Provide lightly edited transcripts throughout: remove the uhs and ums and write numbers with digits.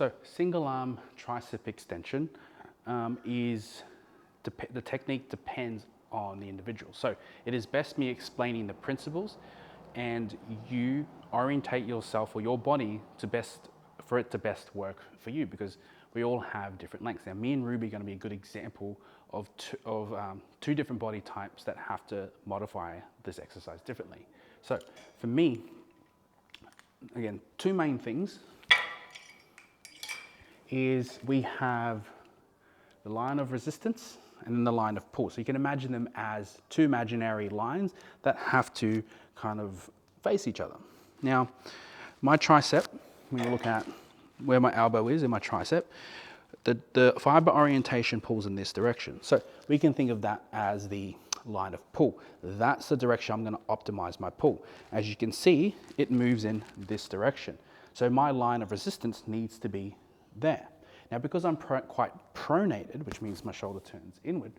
So single arm tricep extension the technique depends on the individual. So it is best me explaining the principles and you orientate yourself or your body for it to best work for you, because we all have different lengths. Now, me and Ruby are going to be a good example of two different body types that have to modify this exercise differently. So for me, again, two main things is we have the line of resistance and then the line of pull. So you can imagine them as two imaginary lines that have to kind of face each other. Now, my tricep, when you look at where my elbow is in my tricep, the fiber orientation pulls in this direction. So we can think of that as the line of pull. That's the direction I'm going to optimize my pull. As you can see, it moves in this direction. So my line of resistance needs to be there. Now, because I'm quite pronated, which means my shoulder turns inward,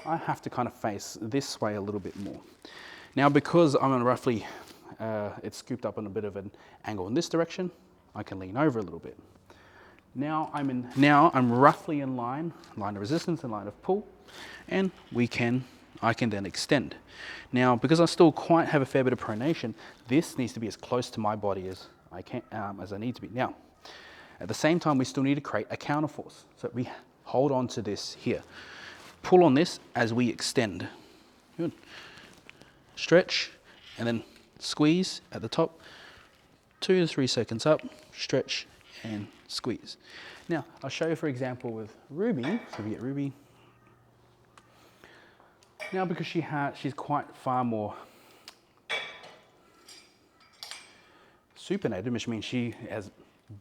I have to kind of face this way a little bit more. Now, because I'm on roughly, it's scooped up on a bit of an angle in this direction, I can lean over a little bit. Now I'm roughly in line of resistance and line of pull, and I can then extend. Now, because I still quite have a fair bit of pronation, this needs to be as close to my body as I need to be. Now, at the same time, we still need to create a counterforce. So we hold on to this here. Pull on this as we extend. Good. Stretch, and then squeeze at the top. 2 to 3 seconds up, stretch, and squeeze. Now, I'll show you, for example, with Ruby. So we get Ruby. Now, because she's quite far more supinated, which means she has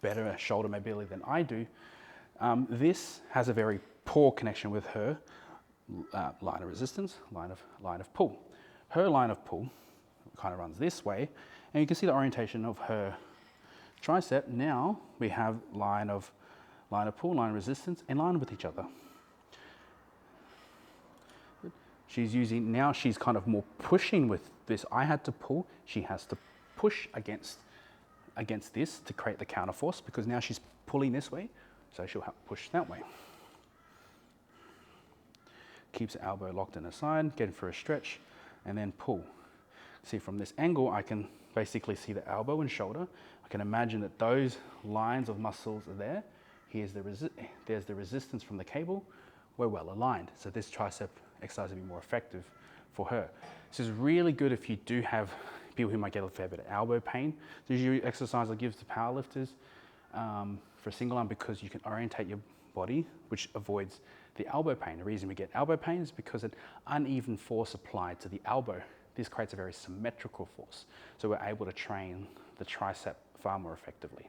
better shoulder mobility than I do, this has a very poor connection with her line of resistance, line of pull. Her line of pull kind of runs this way, and you can see the orientation of her tricep. Now we have line of pull, line of resistance, in line with each other. She's kind of more pushing with this. I had to pull, she has to push against this to create the counter force, because now she's pulling this way, so she'll have to push that way. Keeps the elbow locked in the side, getting for a stretch, and then pull. See, from this angle, I can basically see the elbow and shoulder. I can imagine that those lines of muscles are there. There's the resistance from the cable. We're well aligned. So this tricep exercise will be more effective for her. This is really good if you do have people who might get a fair bit of elbow pain. This is usually exercise I give to powerlifters for a single arm, because you can orientate your body, which avoids the elbow pain. The reason we get elbow pain is because an uneven force applied to the elbow. This creates a very symmetrical force. So we're able to train the tricep far more effectively.